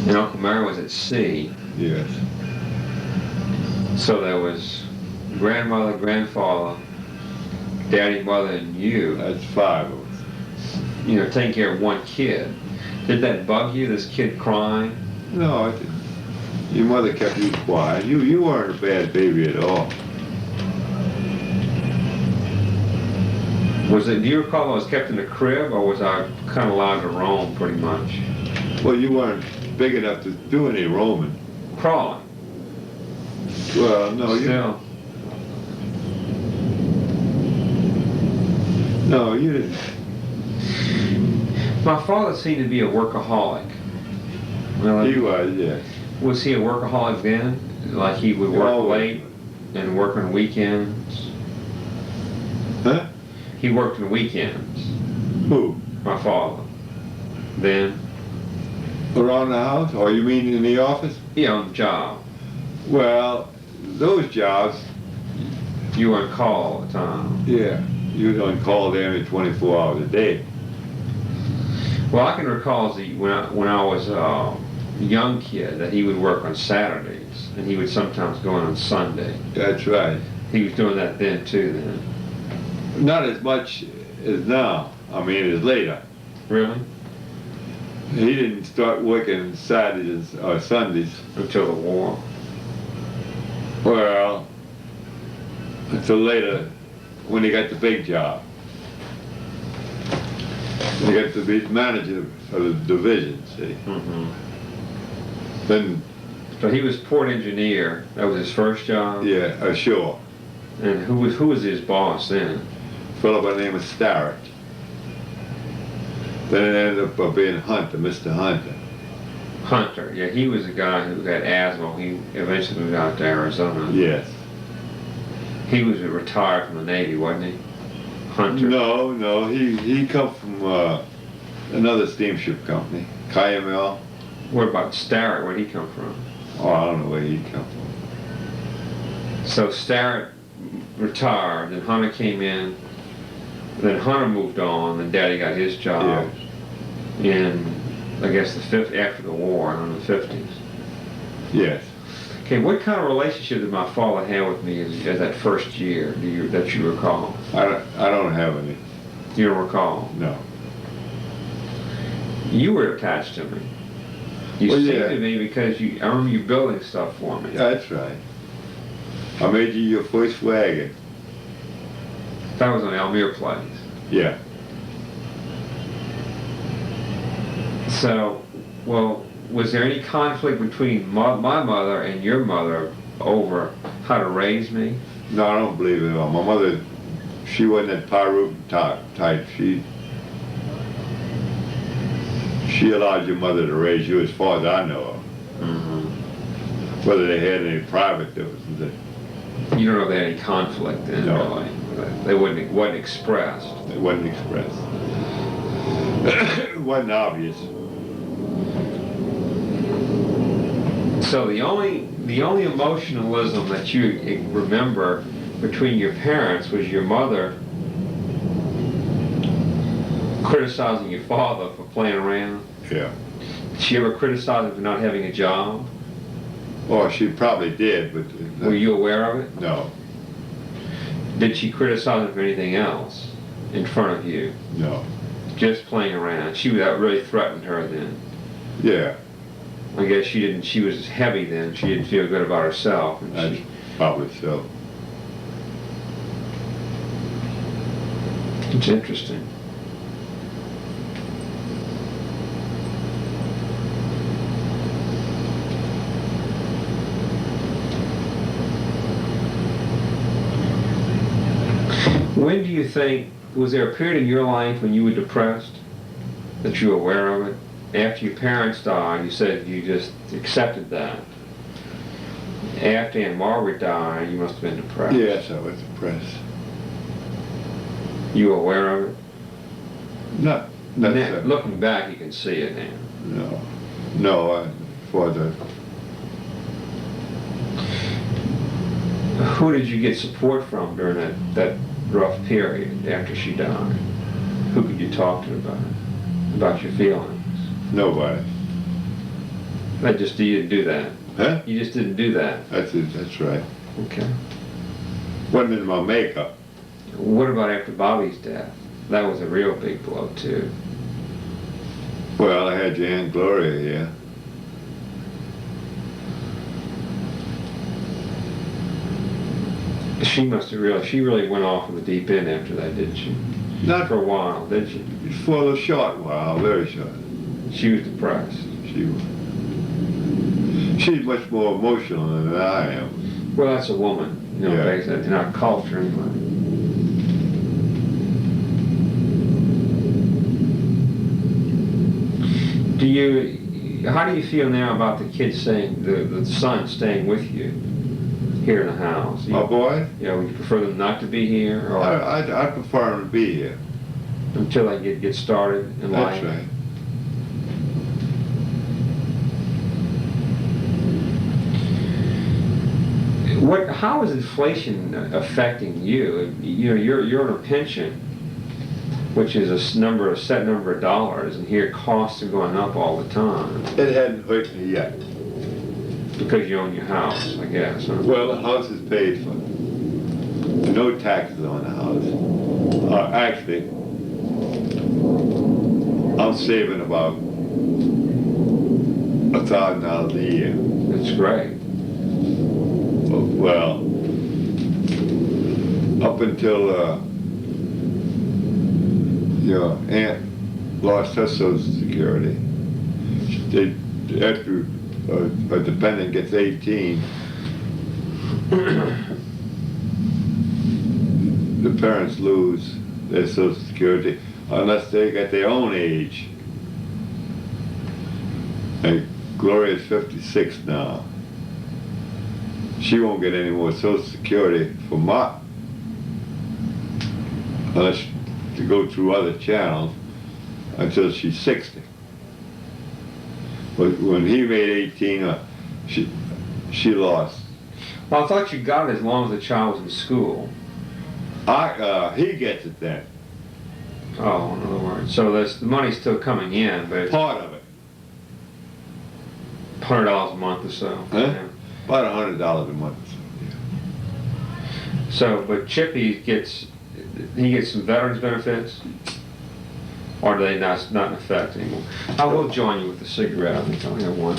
And Uncle Mary was at sea. Yes. So there was grandmother, grandfather, daddy, mother, and you. That's 5 of us. You know, taking care of one kid. Did that bug you, this kid crying? No, I didn't. Your mother kept you quiet. You weren't a bad baby at all. Was it, do you recall I was kept in a crib, or was I kind of allowed to roam pretty much? Well, you weren't big enough to do any roaming. Crawling. Well, no, you didn't. My father seemed to be a workaholic. Well, He was, yes. was he a workaholic then? Like he would work Oh. late and work on weekends? Huh? He worked on weekends, Who? my father. Then, Around the house? Or you mean in the office? yeah, on the job. Well, those jobs, You were on call all the time. yeah, you was on call there 24 hours a day. Well, I can recall when I was a young kid that he would work on Saturdays, and he would sometimes go in on Sunday. That's right. He was doing that then too. Then, Not as much as now. I mean, as later. really, He didn't start working Saturdays or Sundays. until the war. Well, until later, when he got the big job. He got to be manager of the division, see. Mm-hmm. Then, So he was port engineer. That was his first job. yeah, ashore. And who was his boss then? A fellow by the name of Starrett. Then it ended up being Hunter, Mr. Hunter. Hunter. Yeah, he was a guy who had asthma. He eventually moved out to Arizona. Yes. He was retired from the Navy, wasn't he? Hunter. No, he come from another steamship company, Kayamel. What about Starrett? Where'd he come from? Oh, I don't know where he come from. So Starrett retired, then Hunter came in, then Hunter moved on, then Daddy got his job in, I guess, after the war, in the 50s. Yes. Okay, what kind of relationship did my father have with me as that first year that you recall? I don't have any. You don't recall? No. You were attached to me. You Well, seemed yeah. to me because I remember you building stuff for me. That's right. I made you your first wagon. That was on Elmere Place. Yeah. So, well, was there any conflict between my mother and your mother over how to raise me? No, I don't believe it at all. My mother, she wasn't that Pyroot type. She allowed your mother to raise you as far as I know of. Mm-hmm. Whether they had any private differences, You don't know if they had any conflict then, No. really. They wasn't expressed. it wasn't expressed. It wasn't obvious. So the only emotionalism that you remember between your parents was your mother criticizing your father for playing around. Yeah. Did she ever criticize him for not having a job? Or she probably did, but Were you aware of it? no, Did she criticize him for anything else in front of you? no. Just playing around. That really threatened her then. Yeah, I guess she was heavy then. She didn't feel good about herself. And that's probably so. It's interesting. When do you think, was there a period in your life when you were depressed, that you were aware of it? After your parents died, you said you just accepted that. After Aunt Margaret died, you must have been depressed. Yes, I was depressed. You were aware of it? Not Now, necessarily. looking back, you can see it now. No, for the, Who did you get support from during that rough period after she died? Who could you talk to about your feelings? nobody. You didn't do that. Huh? You just didn't do that. That's it. That's right. Okay. Wasn't in my makeup. What about after Bobby's death? That was a real big blow too. Well, I had your Aunt Gloria here. She really went off in the deep end after that, didn't she? Not For a while, didn't she? for a short while, very short. She was depressed. She's much more emotional than I am. Well, that's a woman, Yeah. based in our culture anyway. How do you feel now about the kids the son staying with you here in the house? My boy? Would you prefer them not to be here, or I prefer him to be here. until they get started in life? That's right. How is inflation affecting you? You're on a pension, which is a set number of dollars, and here costs are going up all the time It hadn't hurt me yet. because you own your house, I guess. Huh? Well, the house is paid for. No taxes on the house. Actually, I'm saving about $1,000 a year. That's great. Well, up until your aunt lost her Social Security, after a dependent gets 18, the parents lose their Social Security unless they get their own age. And Gloria's 56 now. She won't get any more Social Security unless to go through other channels until she's 60. But when he made 18, she lost. Well, I thought you got it as long as the child was in school. He gets it then. Oh, in other words, so the money's still coming in, but it's Part of it. $100 a month or so. Huh? Yeah. About $100 a month. So, but Chippy gets some veterans benefits, or do they not in effect anymore? I will join you with the cigarette. I think I only have one.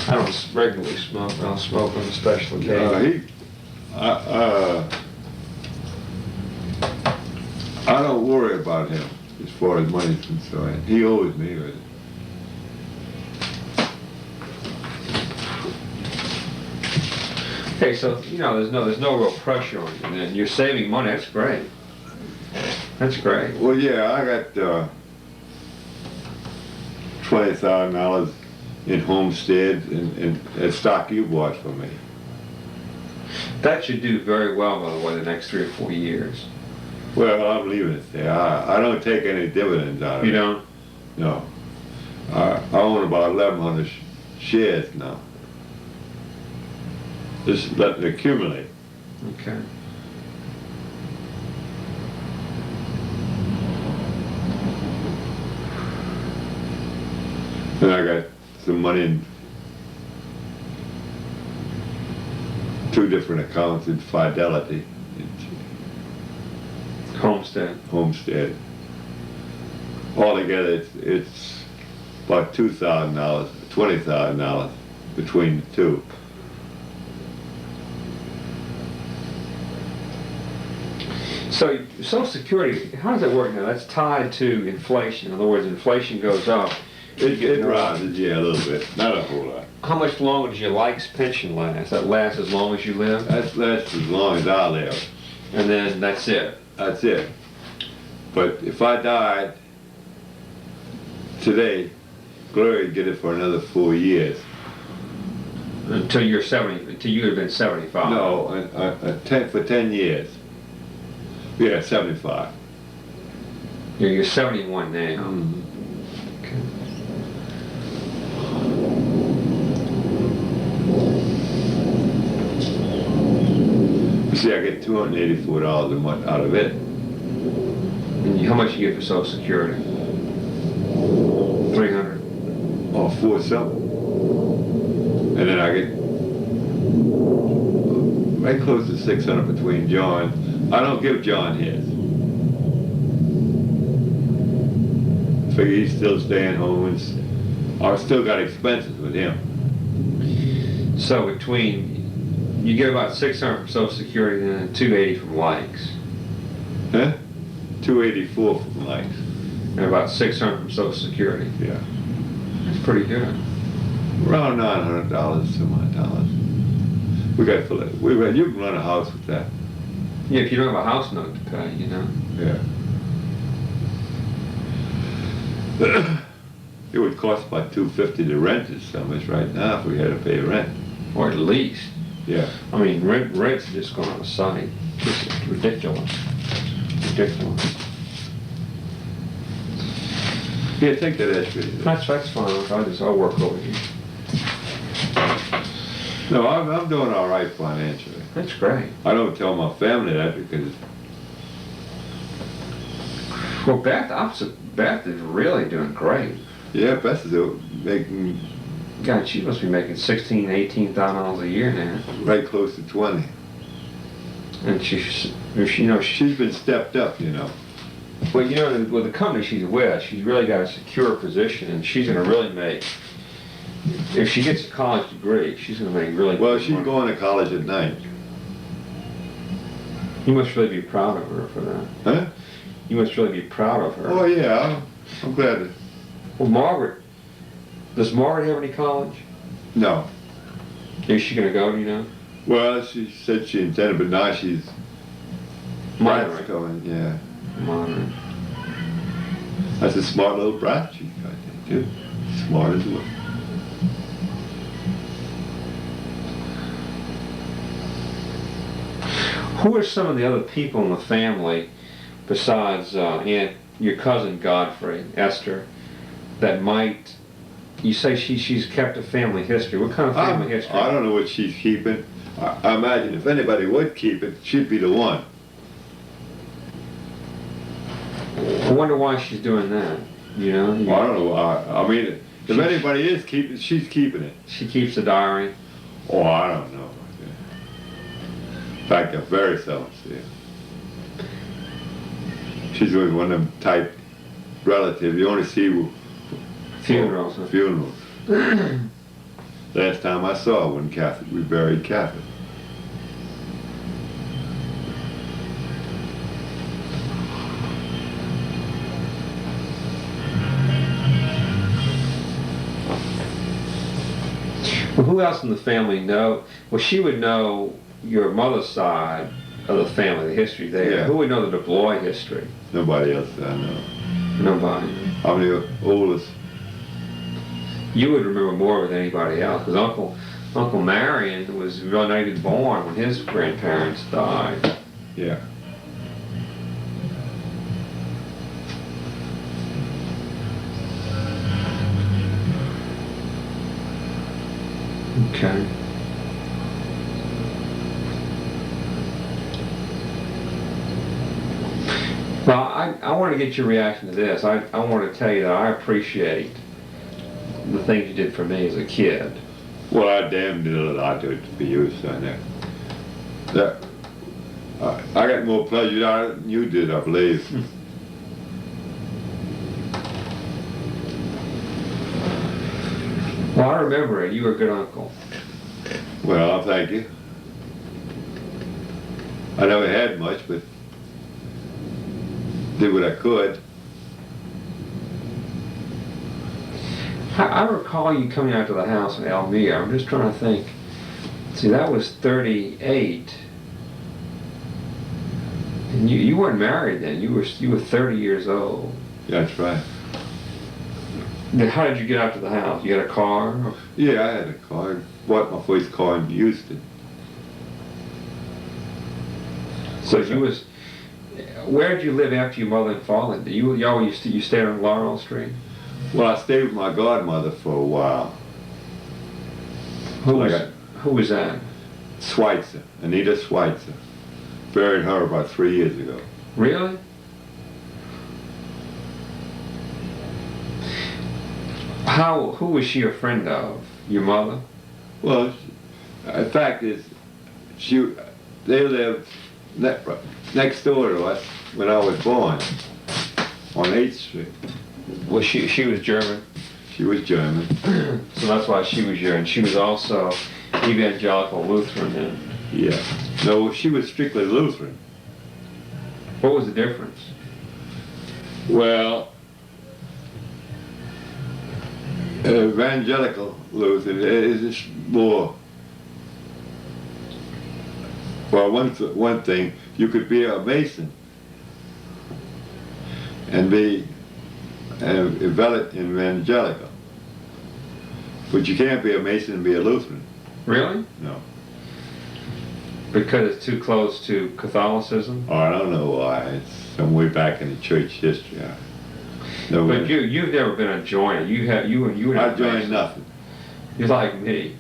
I don't regularly smoke, but I'll smoke on a special occasion. I don't worry about him as far as money's concerned. He owes me with it. Okay, so there's no real pressure on you. Then you're saving money. That's great. That's great. Well, yeah, I got $20,000 in homestead and stock you bought for me. That should do very well, by the way, the next 3 or 4 years. Well, I'm leaving it there. I don't take any dividends out of it. You don't? No. I own about 1,100 shares now. Just let it accumulate. Okay. And I got some money in 2 different accounts in Fidelity, Homestead. Altogether, it's about $2,000, $20,000 between the 2. So Social Security, how does that work now? That's tied to inflation. In other words, inflation goes up. It's getting around, yeah, a little bit, not a whole lot. How much longer does your life's pension last? That lasts as long as you live? That lasts as long as I live. And then that's it? That's it. But if I died today, Gloria would get it for another 4 years. Until you would have been 75? No, for 10 years. Yeah, 75. You're 71 now. Mm-hmm. Okay. See, I get $284 a month out of it. And how much you get for Social Security? 300? Or 4 something. And then I get right close to 600 between John. I don't give John his. Figure he's still staying home and I still got expenses with him. So between, you get about 600 from Social Security and then 280 from likes. Huh? 284 from likes. And about 600 from Social Security. Yeah. That's pretty good. Around $900, some odd dollars. You can run a house with that. Yeah, if you don't have a house note to pay, you know. Yeah. It would cost about $250 to rent it so much right now if we had to pay rent. Or at least. Yeah. I mean, rent's just going on the site. It's ridiculous. Ridiculous. Yeah, take that extra. That's fine. I'll work over here. No, I'm doing all right financially. That's great. I don't tell my family that because Well, Beth is really doing great. yeah, Beth is making God, she must be making $16,000, $18,000 a year now. right close to 20. And she's She's been stepped up, you know. well, you know, with the company she's with, she's really got a secure position, and she's going to really make. If she gets a college degree, she's going to make really. Well, good she's money. going to college at night. You must really be proud of her for that. Huh? You must really be proud of her. Oh yeah, I'm glad to. Well, Margaret, does Margaret have any college? No. Is she going to go? Do you know? Well, she said she intended, but now she's Moderate. going. Yeah. Moderate. That's a smart little brat she's got there too. Smart as well. Who are some of the other people in the family besides your cousin Godfrey, Esther, that might? You say she's kept a family history. What kind of family history? I don't know what she's keeping. I imagine if anybody would keep it, she'd be the one. I wonder why she's doing that. You know? Well, I don't know. I mean, if anybody is keeping, she's keeping it. She keeps a diary. Oh, I don't know. In fact, I very seldom see her. She's always one of them type relatives. You only see Funerals. Huh? funerals. Last time I saw her when Catholic, we buried Catholic. Well, who else in the family know? Well, she would know your mother's side of the family, the history there. Yeah. Who would know the DeBlois history? Nobody else that I know. Nobody. I'm the oldest. You would remember more than anybody else, because Uncle Marion was not even born when his grandparents died. Yeah. Okay. Well, I want to get your reaction to this. I want to tell you that I appreciate the things you did for me as a kid. Well, I damn did a lot to it for you, son. I got more pleasure than you did, I believe. Well, I remember it. You were a good uncle. Well, thank you. I never had much, but did what I could. I recall you coming out to the house in Elmira. I'm just trying to think. See, that was 38. And you weren't married then. You were 30 years old. That's right. Then how did you get out to the house? You had a car? Yeah, I had a car. Bought my first car in Houston. So you was. Where did you live after your mother and father? You stayed on Laurel Street? Well, I stayed with my godmother for a while. Who was that? Schweitzer, Anita Schweitzer. Buried her about 3 years ago. Really? Uh, Who was she a friend of? Your mother? Well, the fact is, they lived next door to us when I was born, on 8th Street. Well, she was German, She was German. so that's why she was your, and she was also evangelical Lutheran then. Yeah. No, she was strictly Lutheran. What was the difference? Well, evangelical Lutheran is more. Well, one thing, you could be a Mason and be evangelical, but you can't be a Mason and be a Lutheran. Really? No. Because it's too close to Catholicism? Oh, I don't know why. It's some way back in the church history. No, But you've never been a joiner. You were I joined nothing. You're like me.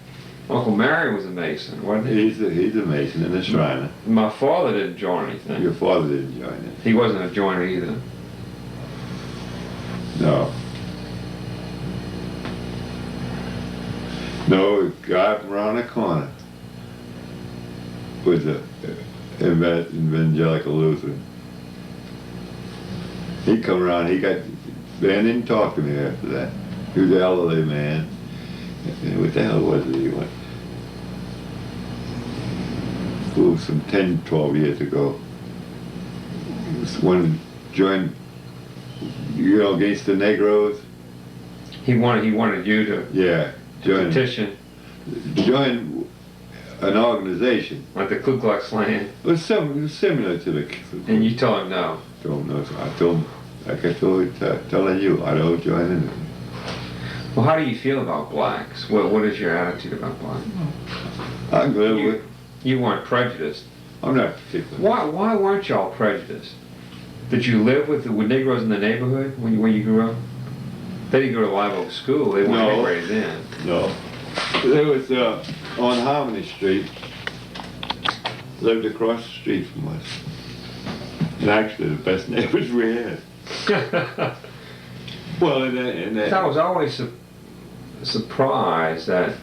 Uncle Mary was a Mason, wasn't he? He's a Mason and a Shriner. My father didn't join anything. Your father didn't join it. He wasn't a joiner either. No. No, guy from around the corner was a evangelical Lutheran. He come around, Dan didn't talk to me after that. He was an elderly man. And what the hell was it he went? Oh, some 10, 12 years ago. This one joined, against the Negroes. He wanted you to Yeah, join petition an organization. like the Ku Klux Klan, It was similar to the. and you told him no. Don't know. I told him, like I told telling you, I don't join in. Well, how do you feel about blacks? What is your attitude about blacks? I'm good with. You weren't prejudiced. I'm not particular. Why weren't y'all prejudiced? Did you live with Negroes in the neighborhood when you grew up? They didn't go to Live Oak School. They weren't No. integrated in. No. There was on Harmony Street. Lived across the street from us. And actually, the best neighbors we had. Well, I was always surprised that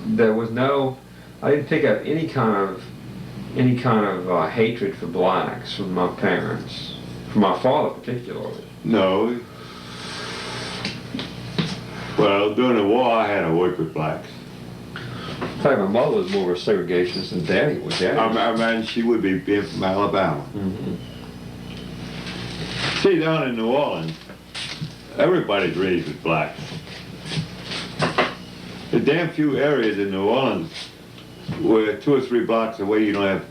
there was no. I didn't pick up any kind of hatred for blacks from my parents, from my father particularly. No. Well, during the war, I had to work with blacks. In fact, my mother was more of a segregationist than Daddy was. I mean, she would be being from Alabama. Mm-hmm. See, down in New Orleans, everybody's raised with blacks. There's damn few areas in New Orleans where 2 or 3 blocks away you don't have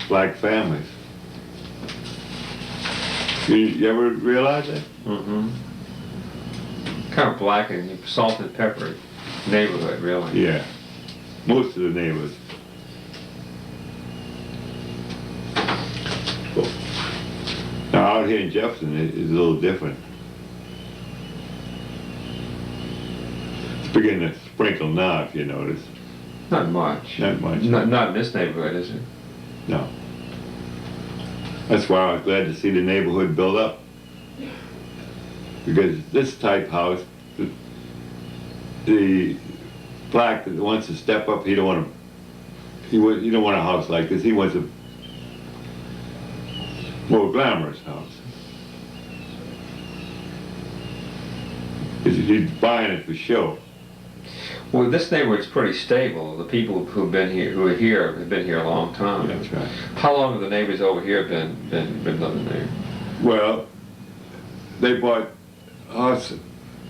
black families. You ever realize that? Mm-hmm. Kind of black and salt and pepper neighborhood, really. Yeah. Most of the neighbors. Now out here in Jefferson, it's a little different. It's beginning to sprinkle now, if you notice. Not much. Not much. Not in this neighborhood, is it? No. That's why I was glad to see the neighborhood build up. Because this type house, the black that wants to step up, he don't want a house like this. He wants a more glamorous house. He's buying it for show. Well, this neighborhood's pretty stable. The people who are here, have been here a long time. That's right. How long have the neighbors over here been living there? Well, they bought, our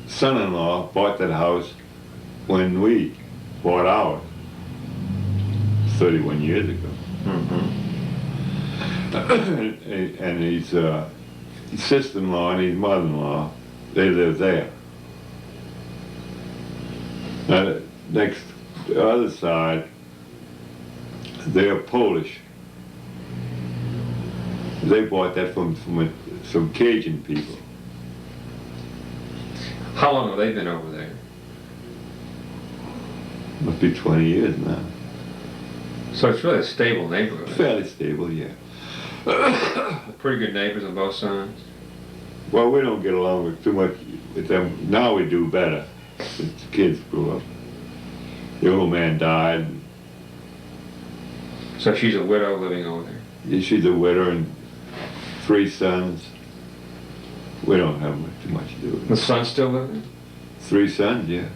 son-in-law bought that house when we bought ours 31 years ago. Mm-hmm. And his sister-in-law and his mother-in-law, they live there. Now, the other side, they're Polish. They bought that from some Cajun people. How long have they been over there? Must be 20 years now. So it's really a stable neighborhood. Fairly stable, yeah. Pretty good neighbors on both sides. Well, we don't get along with too much with them. Now we do better since the kids grew up. The old man died. So she's a widow living over there. She's a widow and 3 sons. We don't have too much to do with it. The son still living? 3 sons, yeah.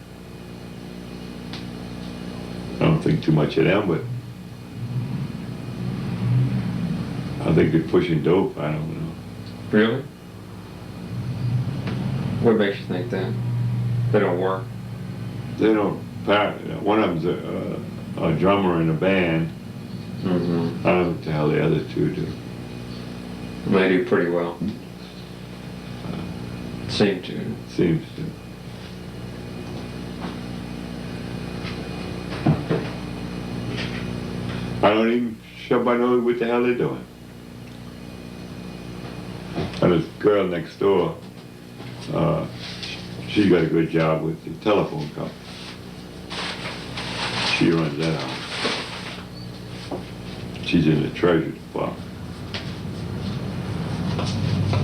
I don't think too much of them, but I think they're pushing dope. I don't know. Really? What makes you think that? They don't work? They don't. One of them's a drummer in a band. Mm-hmm. I don't know what the hell the other 2 do. They do pretty well. Seem to. Seems to. I don't even shove my nose what the hell they're doing. And this girl next door, she got a good job with the telephone company. She runs that out. She's in the treasury department.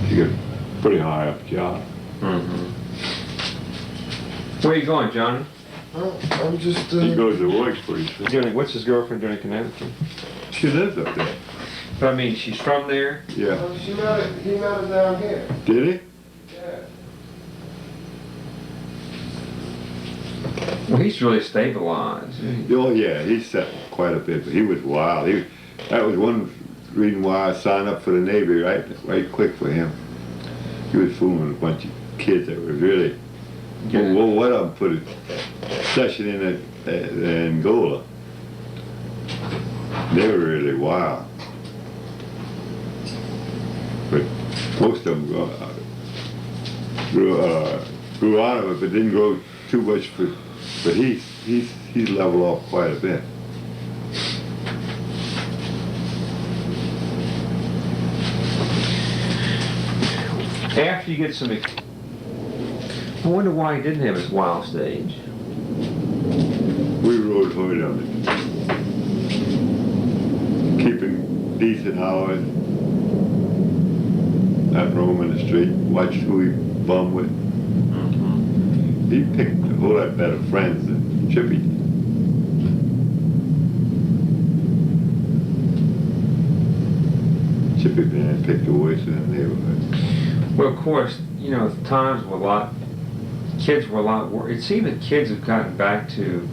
She got a pretty high up job. Mm-hmm. Where you going, Johnny? I'm just, He goes to work pretty soon. What's his girlfriend doing in Connecticut? She lives up there. But I mean, she's from there? Yeah. he met her down here. Did he? Yeah. Well, he's really stabilized. Oh yeah, he set quite a bit, but he was wild. That was one reason why I signed up for the Navy right quick for him. He was fooling a bunch of kids that were really. Yeah. Well, one of them put a session in at Angola. They were really wild, but most of them grew out of it, but didn't grow too much. But he's leveled off quite a bit. After you get some... I wonder why he didn't have his wild stage. We rode hard on it. Keeping decent hours. Not roaming the street. Watch who he bum with. Mm-hmm. He picked a whole lot better friends than Chippy did. Chippy man picked the worst in the neighborhood. Well, of course, you know, times were a lot... Kids were a lot worse. It seemed that kids have gotten back to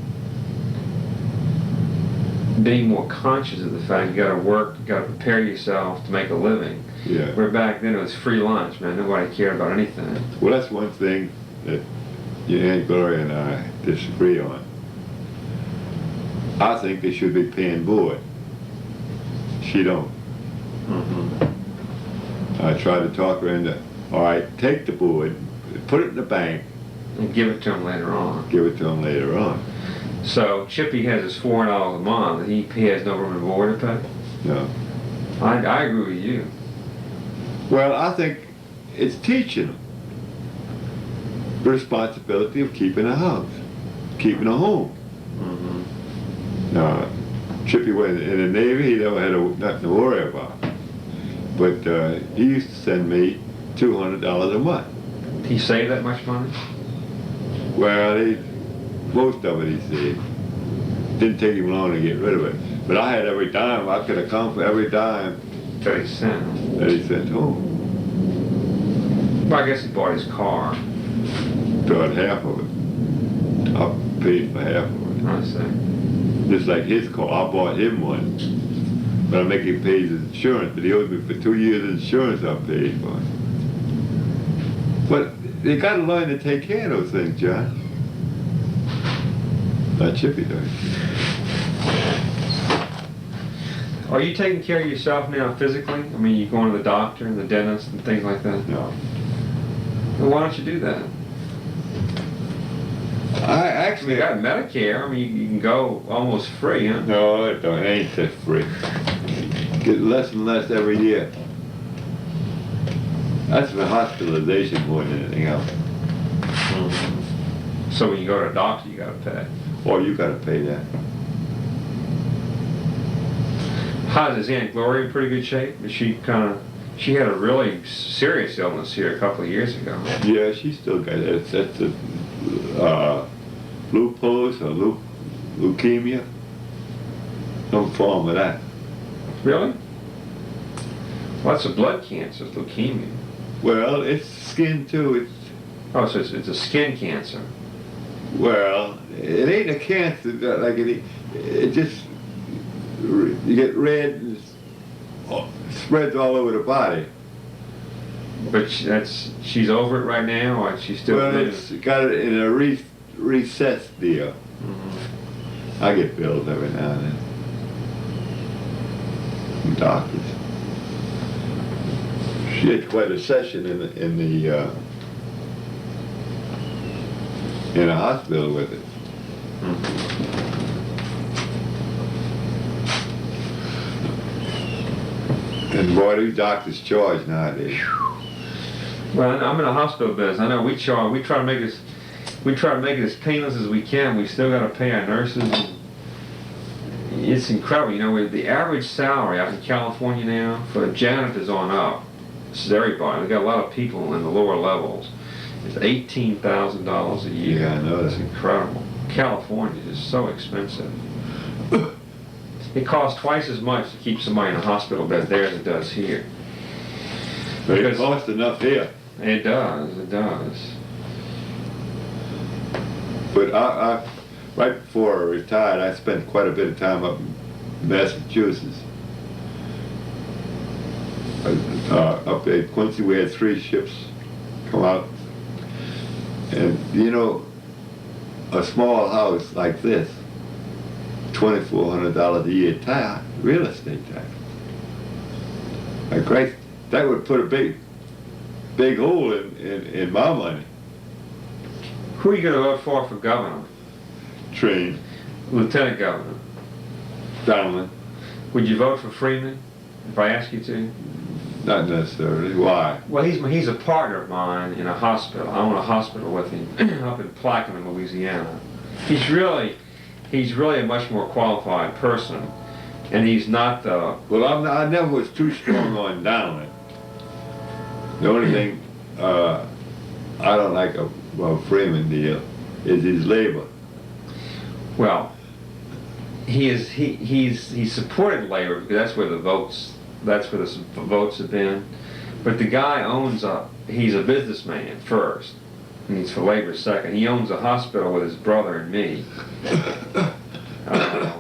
being more conscious of the fact you got to work, you got to prepare yourself to make a living. Yeah. Where back then it was free lunch, man. Nobody cared about anything. Well, that's one thing that your Aunt Gloria and I disagree on. I think they should be paying board. She don't. Mm-hmm. I tried to talk her into, all right, take the board, put it in the bank, And give it to him later on. give it to them later on. So Chippy has his $4 a month, and he has no room and board to pay. No. I agree with you. Well, I think it's teaching them the responsibility of keeping a house, keeping a home. Mm-hmm. Chippy went in the Navy, he never had nothing to worry about. But he used to send me $200 a month. He saved that much money? Well, most of it he saved. Didn't take him long to get rid of it. But I had every dime. I could account for every dime 30 cents. that he sent home. Well, I guess he bought his car. Bought half of it. I paid for half of it. I see. Just like his car, I bought him one. But I make him pay his insurance. But he owed me for 2 years insurance I paid for it. But you got to learn to take care of those things, John. Not Chippy does. Are you taking care of yourself now physically? I mean, you going to the doctor and the dentist and things like that? No. Well, why don't you do that? I You actually got Medicare. I mean, you can go almost free, huh? No, it don't. It ain't that free. Get less and less every year. That's for hospitalization more than anything else. Mm-hmm. So when you go to a doctor, you got to pay. Or you gotta pay that. How's his Aunt Gloria in pretty good shape? Is she she had a really serious illness here a couple of years ago. Yeah, she still got it. That's the lupus or leukemia. Some form of that. Really? Well, that's a blood cancer, leukemia. Well, it's skin too. It's, Oh, so it's a skin cancer. well, it ain't a cancer like it just, you get red and spreads all over the body. But she's over it right now, or she's still Well, living? it's got it in a recessed deal. Mhm. I get bills every now and then from doctors. She had quite a session in the hospital with it. And boy, these doctors charge nowadays. Well, I'm in a hospital business. I know we try to make it as painless as we can. We still got to pay our nurses. It's incredible, you know. The average salary out in California now for janitors on up, this is everybody. We got a lot of people in the lower levels. It's $18,000 a year. Yeah, I know That's that. incredible. California is so expensive. It costs twice as much to keep somebody in a hospital bed there as it does here. But it Because- costs enough here. It does. It does. But I right before I retired, I spent quite a bit of time up in Massachusetts. Up at Quincy, we had 3 ships come out. And, you know, a small house like this, $2,400 a year real estate tax. Like, right, that would put a big hole in my money. Who are you going to vote for governor? Train, Lieutenant governor. Donlin, Would you vote for Freeman if I asked you to? not necessarily. Why? Well, he's a partner of mine in a hospital. I own a hospital with him up in Plaquemine, Louisiana. He's really a much more qualified person, and he's not the. Well, I never was too strong on Donlin. The only thing I don't like about Freeman deal is his labor. Well, he's supported labor because that's where the votes have been. But the guy he's a businessman first, and he's for labor second. He owns a hospital with his brother and me.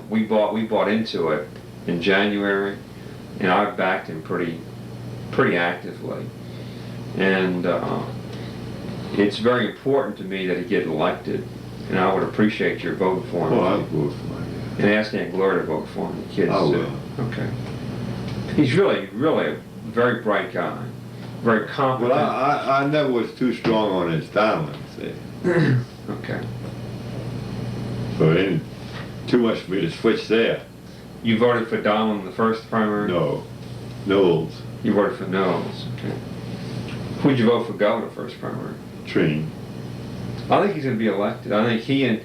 We bought into it in January, and I've backed him pretty actively. And it's very important to me that he get elected, and I would appreciate your vote for him. Oh, I'll vote for him. And ask Aunt Gloria to vote for him, the kids I too. will. Okay. He's really a very bright guy, very competent. Well, I never was too strong on his Donlin, see. Okay. So it ain't too much for me to switch there. You voted for Donald in the first primary? No. Knowles, You voted for Knowles. Okay. Who'd you vote for governor first primary? Train. I think he's going to be elected. I think he and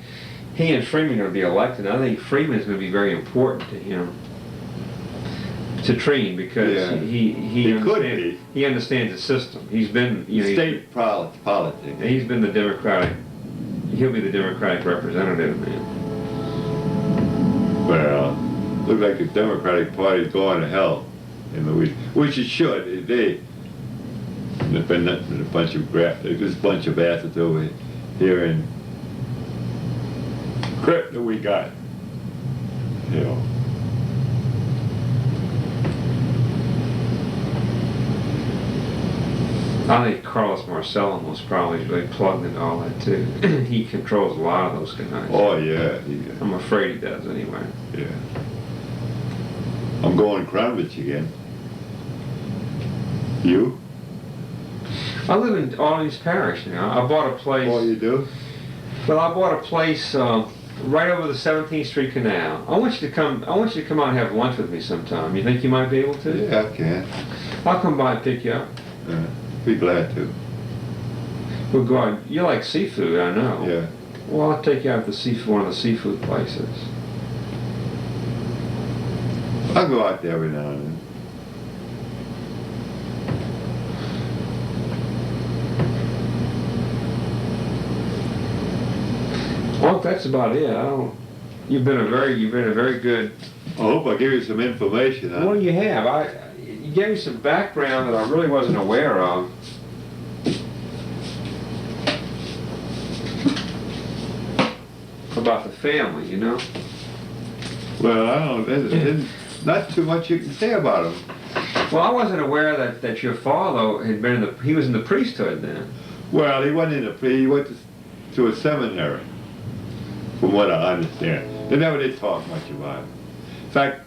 Freeman are going to be elected. I think Freeman is going to be very important to him, to Treen, because Yeah. he could he understands the system. He's been State politics. he's been he'll be the Democratic representative, man. Well, look like the Democratic Party's going to hell in Louisiana, which it should. There's been a bunch of there's a bunch of assets over here in crap that we got. You know. I think Carlos Marcellin was probably really plugged into all that too. He controls a lot of those guys. Oh yeah, I'm afraid he does anyway. yeah. I'm going Cranbridge again. You? I live in Orleans Parish now. I bought a place. Oh, you do? Well, I bought a place right over the 17th Street Canal. I want you to come out and have lunch with me sometime. You think you might be able to? Yeah, I can. I'll come by and pick you up. Be glad to. We'll go out. You like seafood, I know. Yeah. Well, I'll take you out to one of the seafood places. I'll go out there every now and then. Well, that's about it. You've been a very good. I hope I give you some information on Well, it. you have. You gave me some background that I really wasn't aware of. About the family, you know. Well, I don't know, there's not too much you can say about him. Well, I wasn't aware that your father had been he was in the priesthood then. Well, he went he went to a seminary, from what I understand. They never did talk much about it. In fact,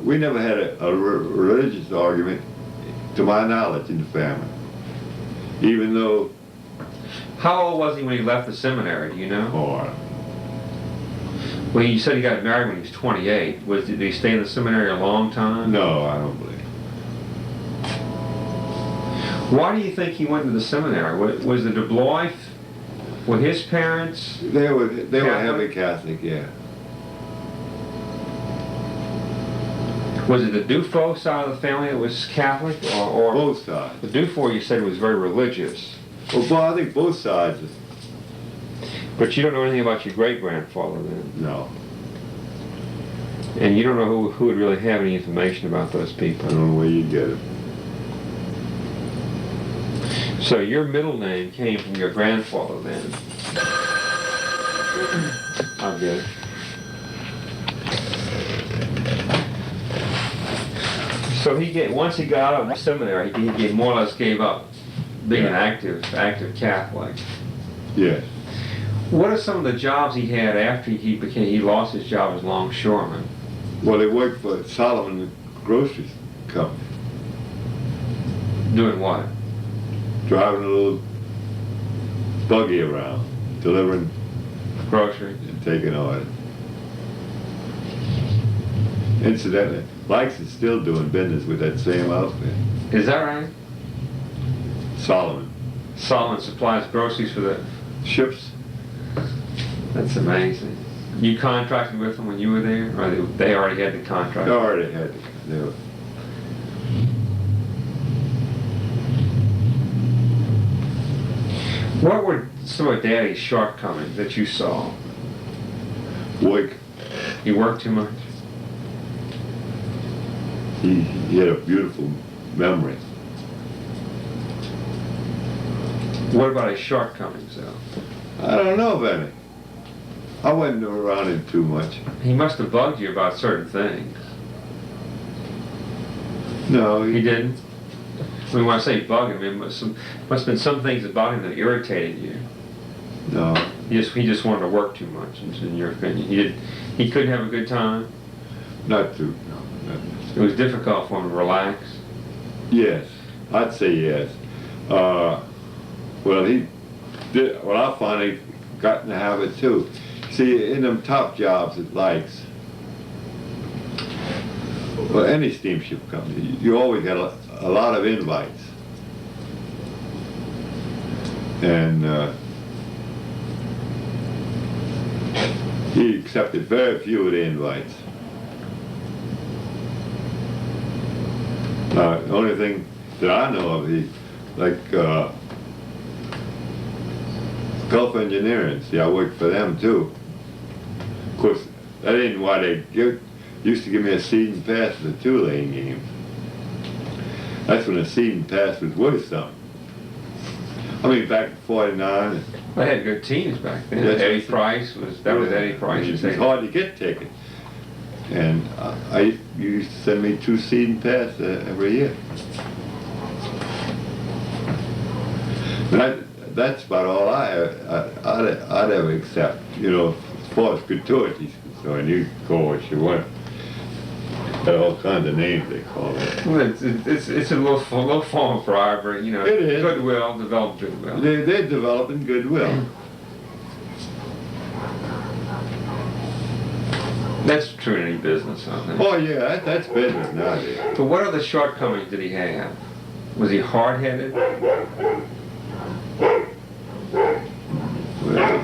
we never had a religious argument, to my knowledge, in the family. Even though, How old was he when he left the seminary, do you know? oh, Well, you said he got married when he was 28. Did he stay in the seminary a long time? no, I don't believe. Why do you think he went to the seminary? Was the DeBlois, were his parents? They were Catholic? heavy Catholic, yeah. Was it the Dufault side of the family that was Catholic? Or Both sides. the Dufault you said was very religious. Well, I think both sides. But you don't know anything about your great-grandfather then? No, And you don't know who would really have any information about those I people. don't know where you get it. So your middle name came from your grandfather then? I'm good. So once he got out of the seminary, he more or less gave up being an active Catholic. Yes. What are some of the jobs he had after he lost his job as longshoreman? Well, they worked for Solomon Grocery Company, Doing what? driving a little buggy around, delivering Grocery. and taking orders. Incidentally, Likes is still doing business with that same outfit, Is that right? Solomon. Solomon supplies groceries for the... Ships, That's amazing. You contracted with them when you were there? Or they already had the contract? they already had they were, What were some of Daddy's shortcomings that you saw? work. He worked too much? He had a beautiful memory. What about his shortcomings, though? I don't know of any. I wasn't around him too much. He must have bugged you about certain things. No, He didn't? I mean, when I say bug him, it must have been some things about him that irritated you. no, He just wanted to work too much, in your opinion. He couldn't have a good time. not too. No, not. It was difficult for him to relax. Yes, I'd say yes. Well, he did. Well, I finally got in the habit too. See, in them top jobs it likes, well, any steamship company, you always get a lot of invites, and he accepted very few of the invites. The only thing that I know of, he like Gulf Engineering. See, I worked for them too. Of course, that ain't why they used to give me a season pass to the two-lane game. That's when a season pass was worth something. I mean, back in '49. They had good teams back then. Yes. Eddie Price was Eddie Price's It was hard to get tickets. And I used to send me 2 season passes every year. But that's about all I'd ever accept, you know, as far as gratuities concerned. You call what you want. Got all kinds of names they call it. Well, it's a little form of bribery, you know. It is. Goodwill, develop goodwill. They're developing goodwill. That's true in any business, I think. Oh yeah, that's business nowadays. But what other shortcomings did he have? Was he hard-headed? Well,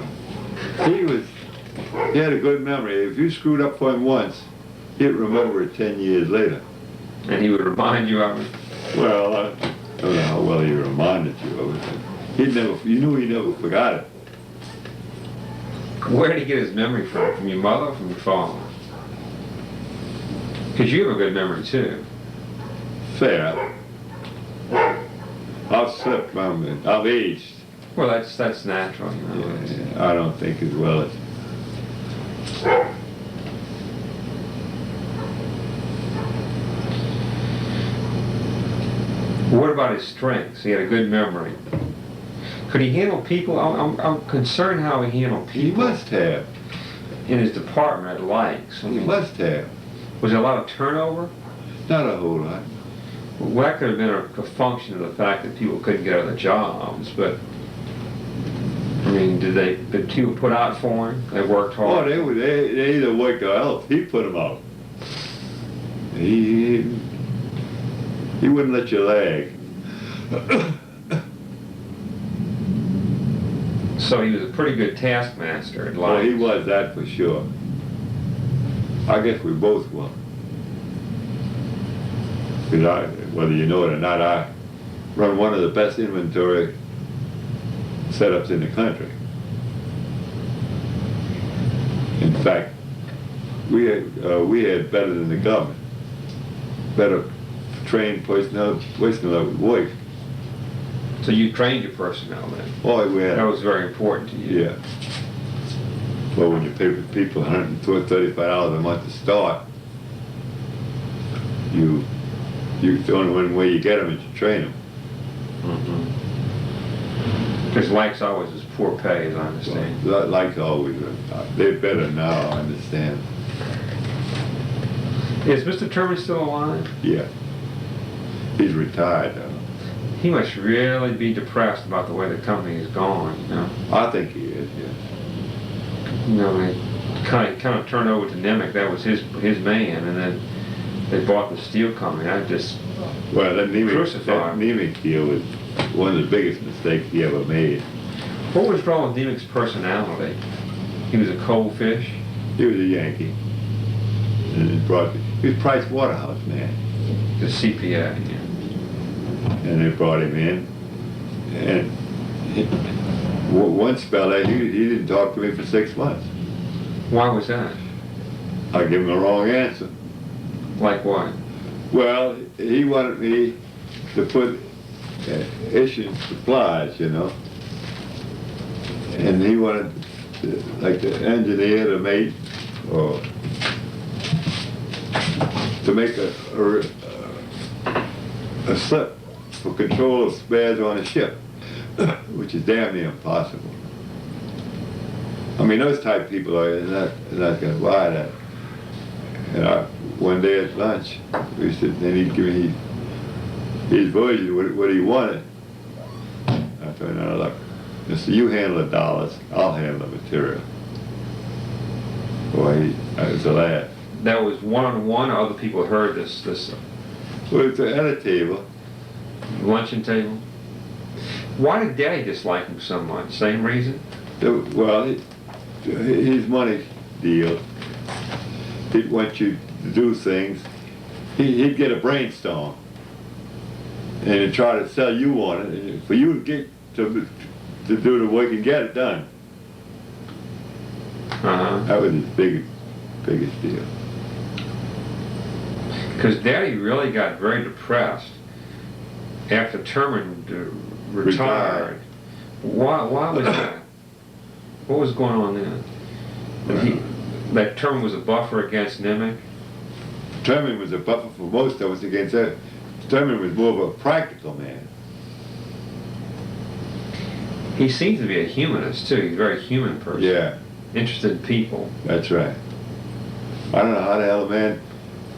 he had a good memory. If you screwed up for him once, he'd remember it 10 years later. And he would remind you of it? Well, I don't know how well he reminded you of it. You knew he never forgot it. Where did he get his memory from? From your mother or from your father? Because you have a good memory too. Fair. I've slipped, I've aged. Well, that's natural, you know. Yeah, I don't think as well as. What about his strengths? He had a good memory. Could he handle people? I'm concerned how he handled He people. must have. In his department at Likes. I He mean, must have. was there a lot of turnover? Not a whole lot. Well, that could have been a function of the fact that people couldn't get other jobs, but I mean, did people put out for him? They worked Oh, hard. they either worked or else. He put them out. He wouldn't let you lag. So he was a pretty good taskmaster at Well, Likes. he was that for sure. I guess we both were. Because whether you know it or not, I run one of the best inventory setups in the country. In fact, we had better than the government, better trained personnel that would work. So you trained your personnel then. Oh, we had. That was very important to you. Yeah. Well, when you pay people $135 a month to start, the only one way you get them is to train them. Because Likes always is poor pay, as I understand. Like always, they're better now, I understand. Is Mr. Turman still alive? Yeah. He's retired though. He must really be depressed about the way the company is gone, you know. I think he is, yes. You know, they kind of turned over to Nemec. That was his man, and then they bought the steel company. I just Well, that Crucified. Nemec deal was one of the biggest mistakes he ever made. What was wrong with Nemec's personality? He was a cold fish. He was a Yankee. And he was Price Waterhouse man. The CPA. Yeah. And they brought him in. And one spell he didn't talk to me for 6 months. Why was that? I gave him the wrong answer. Like what? Well, he wanted me to put issue supplies, you know. And he wanted, like the engineer to make, or to make a slip for control of spares on a ship, which is damn near impossible. I mean, those type of people are not going to buy that. And one day at lunch, we said, then he'd give me his version of what he wanted. I told him, no, look, Mister, you handle the dollars, I'll handle the material. Boy, I was a laugh. That was one-on-one, or other people heard this Well, it's at a table. luncheon table? Why did Daddy dislike him so much? Same reason? Well, his money deal, he'd want you to do things. He'd get a brainstorm and he'd try to sell you on it for you to get to do the work and get it done. That was his biggest deal. Because Daddy really got very depressed after Turman retired. Why was that? What was going on then? That Turman was a buffer against Nemec? Turman was a buffer for most of us against that. Turman was more of a practical man. He seems to be a humanist too. He's a very human person. Yeah, Interested in people. that's right. I don't know how the hell, man.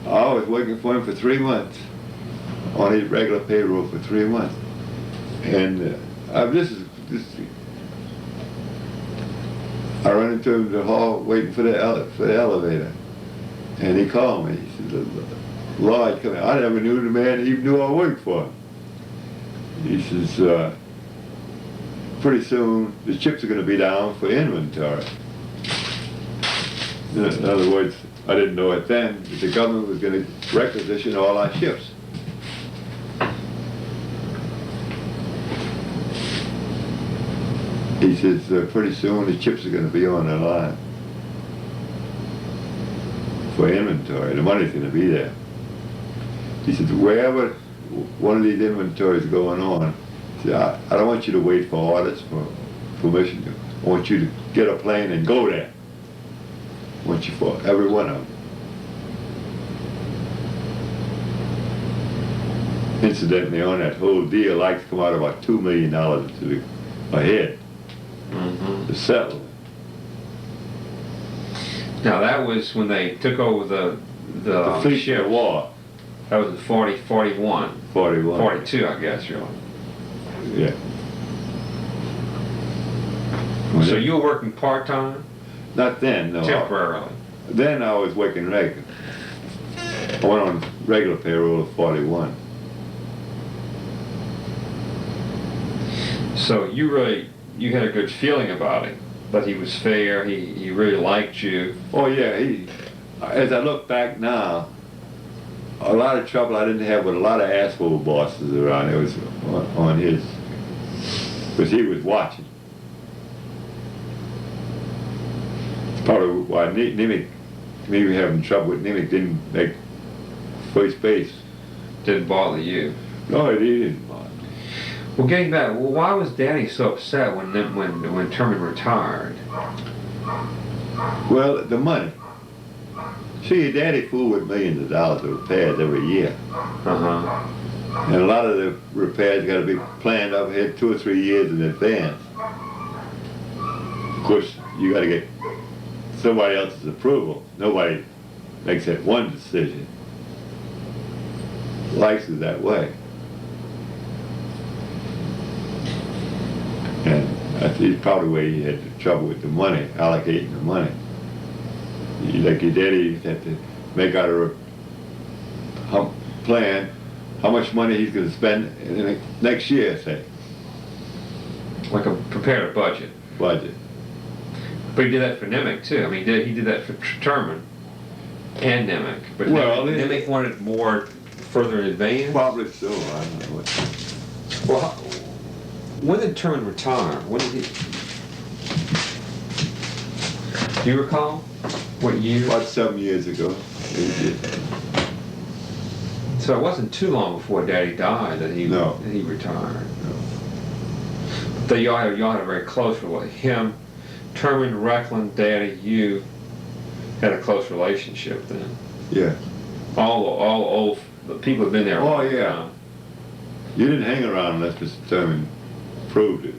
I was working for him for 3 months on his regular payroll for 3 months, and I run into him in the hall waiting for the elevator, and he called me. He said, "Lloyd, come here." I never knew the man even knew I worked for him. He says, "Pretty soon the chips are going to be down for inventory." In other words, I didn't know it then, but the government was going to requisition all our ships. He says, pretty soon the chips are going to be on the line for inventory. The money's going to be there. He said, wherever one of these inventories going on, he said, I don't want you to wait for orders, for permission. I want you to get a plane and go there. I want you for every one of them. Incidentally, on that whole deal, I'd like to come out about $2 million to the head to settle. Now that was when they took over the fleet ship. of war. That was in 41. 41. 42, I guess, really. Yeah. So you were working part-time? Not then, no. Temporarily? Then I was working regular. I went on regular payroll of 41. So you had a good feeling about him, that he was fair, he really liked you. Oh yeah, as I look back now, a lot of trouble I didn't have with a lot of asshole bosses around. It was on his, because he was watching. It's probably why Nimick, maybe having trouble with Nimick, didn't make first base. Didn't bother you? No, he didn't bother. Well, getting back, why was Daddy so upset when Terman retired? Well, the money. See, your daddy fooled with millions of dollars of repairs every year. And a lot of the repairs got to be planned up ahead 2 or 3 years in advance. Of course, you got to get somebody else's approval. Nobody makes that one decision. Life is that way. And that's probably where he had the trouble with the money, allocating the money. Like your daddy had to make out a plan how much money he's going to spend in the next year, say. Like prepare a budget. Budget. But he did that for Nimick too. I mean, he did that for Terman and Nimick. But well, Nimick wanted more further in advance? Probably so. I don't know what. Well, when did Terman retire? When did he? Do you recall? What year? About 7 years ago. So it wasn't too long before Daddy died that he retired. No. But y'all had a very close relationship. Him, Terman, Reckland, Daddy, you had a close relationship then. Yeah. All the people have been there. Oh yeah. You didn't hang around unless Mr. Terman proved it.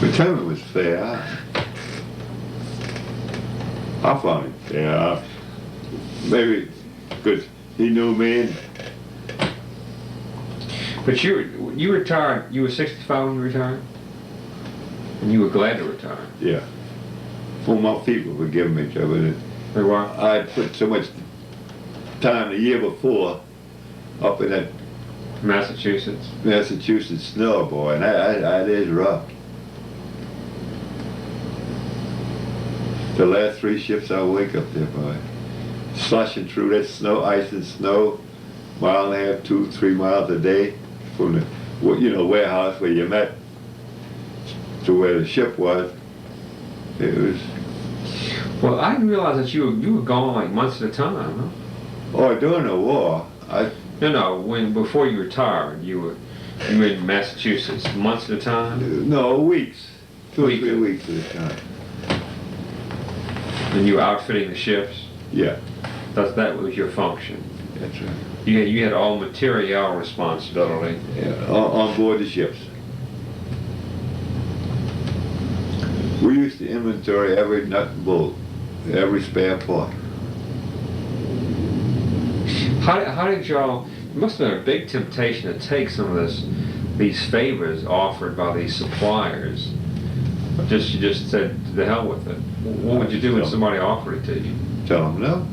But Terman was fair. I found him fair. Maybe because he knew me. But you retired. You were 65 when you retired, and you were glad to retire. Yeah. For my people were giving me trouble. They were. I put so much time the year before up in that Massachusetts snow, boy, and that is rough. The last 3 ships I wake up there, boy, slushing through that snow, ice and snow, 1.5, 2, 3 miles a day from the warehouse where you met to where the ship was. It was. Well, I didn't realize that you were gone like months at a time. Huh? Oh, during the war, No. Before you retired, you were in Massachusetts months at a time. No, weeks, 2 or 3 weeks at a time. And you were outfitting the ships. Yeah. That was your function. That's right. You had all material responsibility. Yeah, on board the ships. We used to inventory every nut and bolt, every spare part. How did y'all? It must have been a big temptation to take some of these favors offered by these suppliers. You just said to the hell with it. What would you do when somebody offered it to you? Tell them no.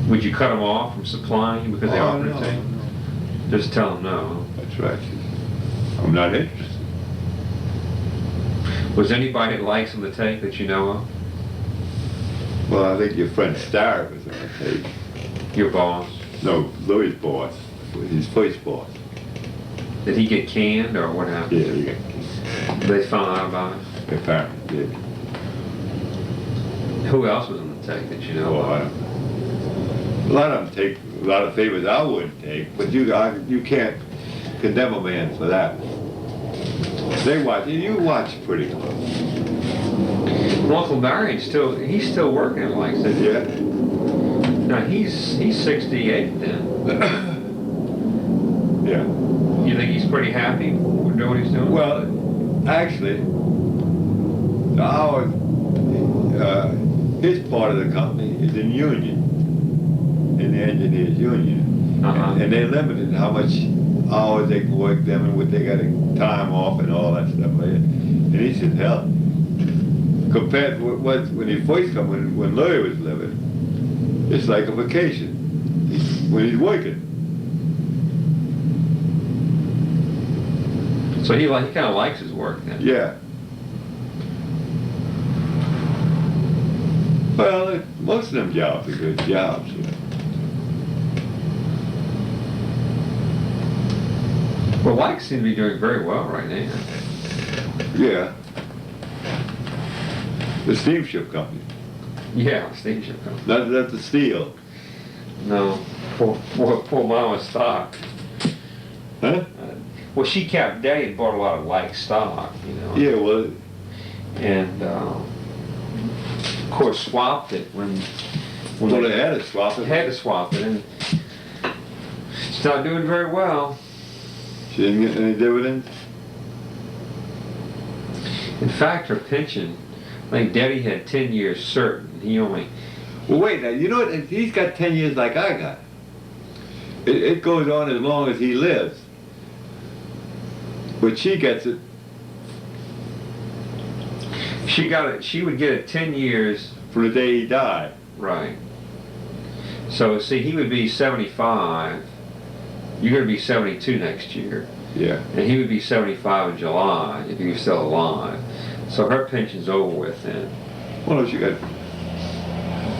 Would you cut them off from supplying you because they offered it to you? No. Just tell them no. That's right. I'm not interested. Was anybody that likes him to take that you know of? Well, I think your friend Starr was on the tape. Your boss? No, Lloyd's boss. His first boss. Did he get canned or what happened? Yeah, They found out about it? apparently did. Who else was on the tape that you know Well, of? a lot of them take a lot of favors I wouldn't take, but you can't condemn a man for that. They watch. You watch pretty close. Well, Uncle Marion he's still working it like that. Yeah. Now he's 68 then. Yeah. You think he's pretty happy with doing what he's doing? Well, actually, his part of the company is in union, in the engineers union, and they limited how much hours they can work them and what they got time off and all that stuff like that. And he said, hell, compared to when he first come, when Lloyd was living, it's like a vacation when he's working. So he kind of likes his work then. Yeah. Well, most of them jobs are good jobs. You know. Well, Mike seems to be doing very well right now. Yeah. The steamship company. Yeah, steamship company. Not the steel. No, poor Mama's stock. Huh? Well, she kept Daddy and bought a lot of like stock, you know. Yeah, well, And of course swapped it when they had to swap they it. had to swap it, and she's not doing very well. She didn't get any dividends. In fact, her pension, I think Daddy had 10 years certain. He only. Well, wait now. You know what? If he's got 10 years like I got, it goes on as long as he lives. But she gets it. She got it. She would get it 10 years. From the day he died. Right. So see, he would be 75. You're going to be 72 next year. Yeah. And he would be 75 in July if he was still alive. So her pension's over with then. Well, she got.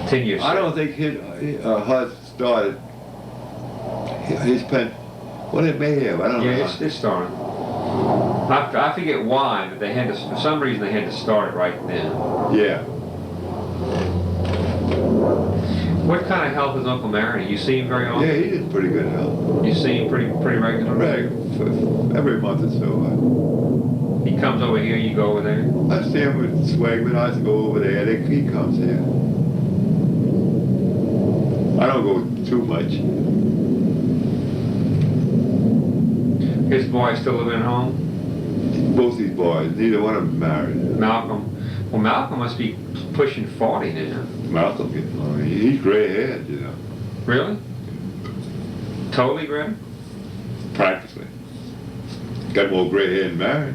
10 years. I don't think hers started. His pen. Well, it may have. I don't know. Yeah, it's starting. I forget why, but they had to. For some reason, they had to start it right then. Yeah. What kind of health is Uncle Marion? You see him very often? Yeah, he did pretty good health. You see him pretty regularly? Every month or so. He comes over here, you go over there? I see him with Swagman. I go over there. He comes here. I don't go too much. His boys still living at home? Both these boys, neither one of them married. Malcolm. Well, Malcolm must be pushing 40 now. Malcolm gets on. He's gray haired, you know. Really? Totally gray? Practically. Got more gray hair than married.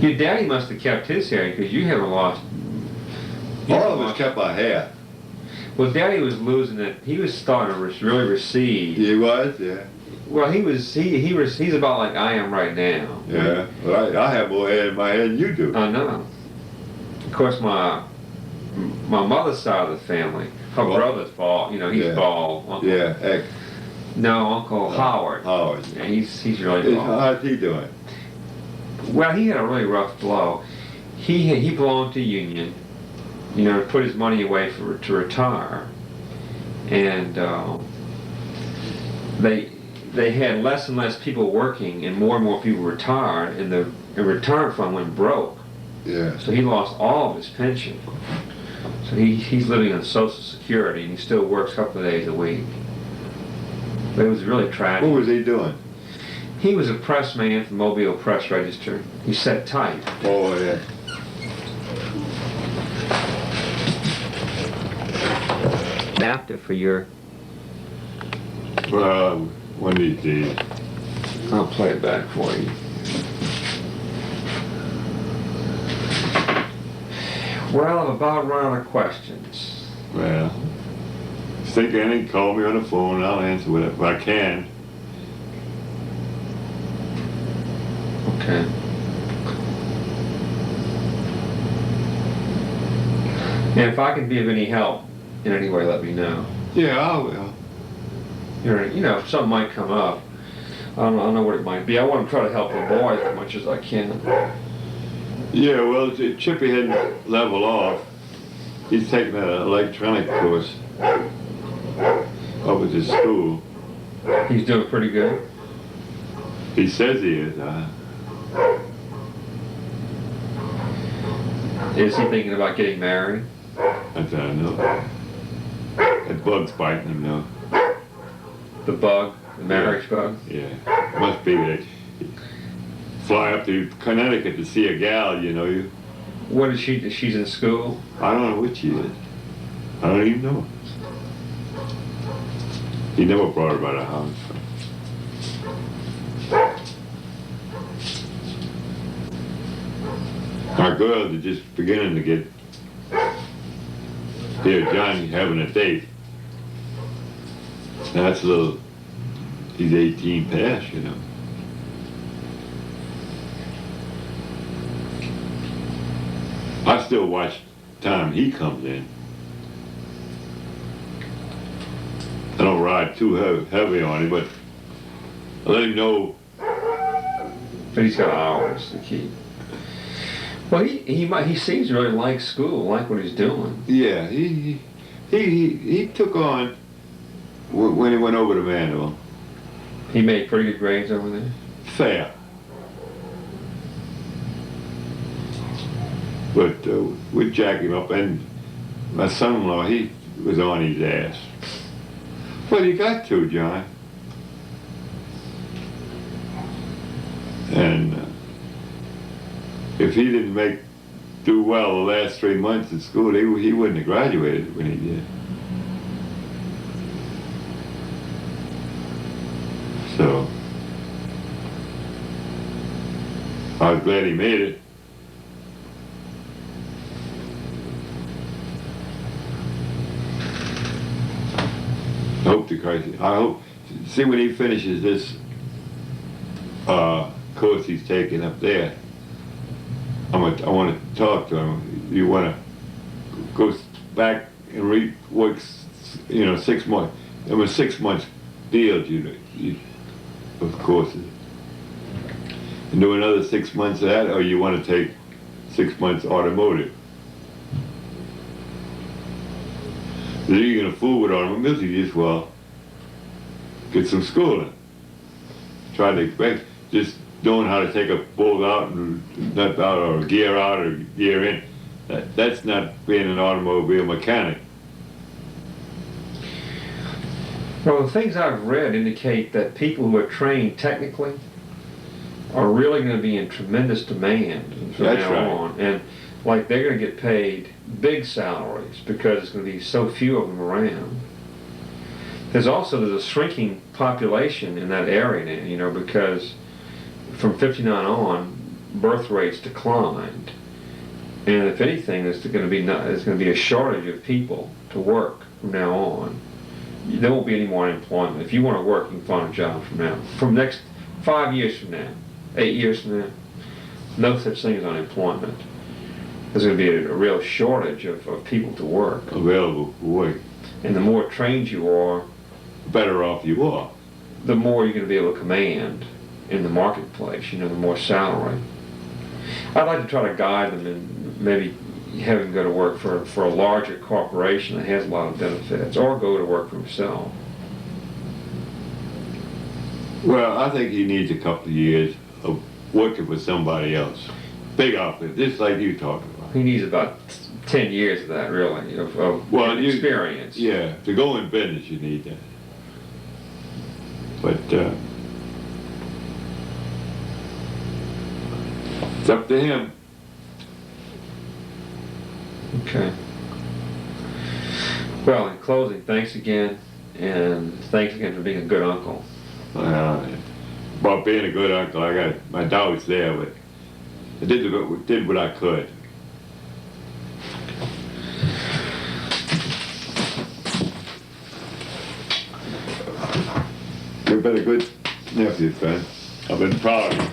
Your daddy must have kept his hair because you haven't lost. All of us kept our hair. Well, Daddy was losing it. He was starting to really recede. He was, yeah. Well, he's about like I am right now. Yeah. Well, I have more hair in my head than you do. I know. Of course, my mother's side of the family, her brother's bald. You know, he's bald. Uncle, Yeah. No, Uncle Howard. Howard. Yeah, he's really bald. How's he doing? Well, he had a really rough blow. He belonged to Union. You know, to put his money away to retire, and they had less and less people working, and more people retired, and the retirement fund went broke. Yeah. So he lost all of his pension. So he's living on Social Security, and he still works a couple of days a week. But it was really tragic. What was he doing? He was a press man for the Mobile Press Register. He set type. Oh, yeah. Adapter for your. One of these days. I'll play it back for you. Well, I'm about run out of questions. Well, think of anything, call me on the phone and I'll answer whatever I can. Okay. And if I can be of any help in any way, let me know. Yeah, I will. You know, if something might come up. I don't know what it might be. I want to try to help the boys as much as I can. Yeah, well, Chippy hadn't leveled off. He's taking an electronic course up at his school. He's doing pretty good. He says he is. Is he thinking about getting married? I don't know. That bug's biting him now. The bug? The marriage bug? Yeah. Must be that. Fly up to Connecticut to see a gal, you know. What is she? She's in school? I don't know what she is. I don't even know. He never brought her by the house. Our girls are just beginning to get. Here, Johnny having a date. That's a little. He's 18 past, you know. I still watch time he comes in. I don't ride too heavy on him, but I let him know. But he's got hours to keep. Well, he seems to really like school, like what he's doing. Yeah, he took on when he went over to Manual. He made pretty good grades over there. Fair. But we'd jack him up, and my son-in-law, he was on his ass. Well, you got to, John. And if he didn't do well the last 3 months at school, he wouldn't have graduated when he did. So I was glad he made it. I hope, see when he finishes this course he's taking up there, I want to talk to him. You want to go back and work, 6 months. I mean, 6 months deal, of courses. And do another 6 months of that, or you want to take 6 months automotive. Then you're going to fool with automobiles, you just, get some schooling. Try to expect, just knowing how to take a bolt out and nut out, or gear out or gear in. That's not being an automobile mechanic. Well, the things I've read indicate that people who are trained technically are really going to be in tremendous demand from That's now right. on. And like they're going to get paid big salaries because there's going to be so few of them around. There's a shrinking population in that area now, because from 59 on, birth rates declined. And if anything, there's going to be a shortage of people to work from now on. There won't be any more unemployment. If you want to work, you can find a job from next 5 years from now, 8 years from now. No such thing as unemployment. There's going to be a real shortage of people to work. Available for work. And the more trained you are, The better off you are. the more you're going to be able to command in the marketplace, the more salary. I'd like to try to guide them and maybe have him go to work for a larger corporation that has a lot of benefits, or go to work for himself. Well, I think he needs a couple of years of working for somebody else. Big outfit, just like you talking about. He needs about 10 years of that, really, of experience. Yeah, to go in business you need that. But it's up to him. Okay. Well, in closing, thanks again, and thanks again for being a good uncle. About being a good uncle, I got my doubts there, but I did what I could. You've been a good nephew, son. I've been proud of you.